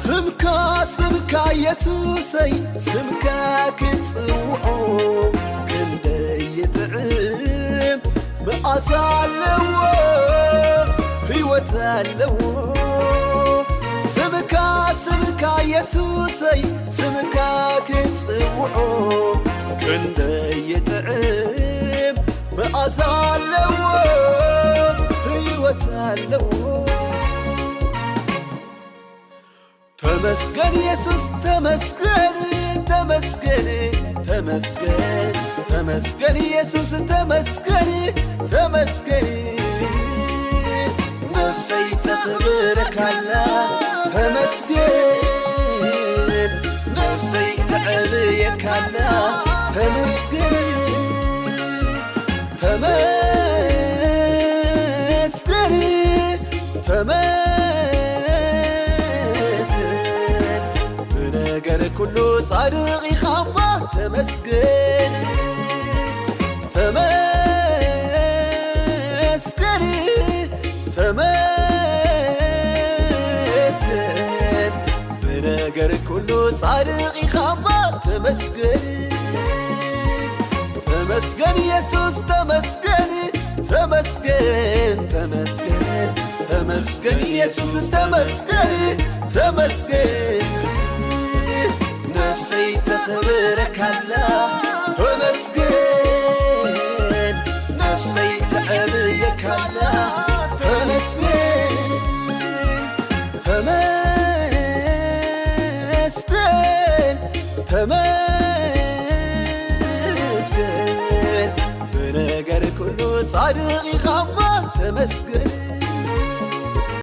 ስምካ ኢየሱሰይ ስምካ ክጽውዖ ክንደይጥዕም መዓዛ ኣለዎ ሕይወት ኣለዎ ስምካ ኢየሱሰይ ስምካ ክጽውዖ ክንደይጥዕም መዓዛ ኣለዎ ሕይወት ኣለዎ ተመስገን ኢየሱስ ተመስገን ተመስገን ተመስገን ተመስገን ኢየሱስ ተመስገን ተመስገን ነፍሰይ ተኽብረካላ ተመስገን ነፍሰይ ተዕብየካላ ተመስገን ተመስገን ተመስገን ብነገር ኩሉ ጻድቕ ኢኻማ ተመስገን ተመስገን ተመስገን ብነገር ኩሉ ጻድቕ ኢኻማ ተመስገን ተመስገን ኢየሱስ ተመስገን ተመስገን ተመስገን ተመስገን ኢየሱስ ተመስገን ተመስገን ነፍሰይ ተኽብረካላ ተመስገን ነፍሰይ ተዕብየካላ ተመስገን ተመስገን ተመስገን ብነገር ኩሉ ጻድቕ ኢኻማ ተመስገን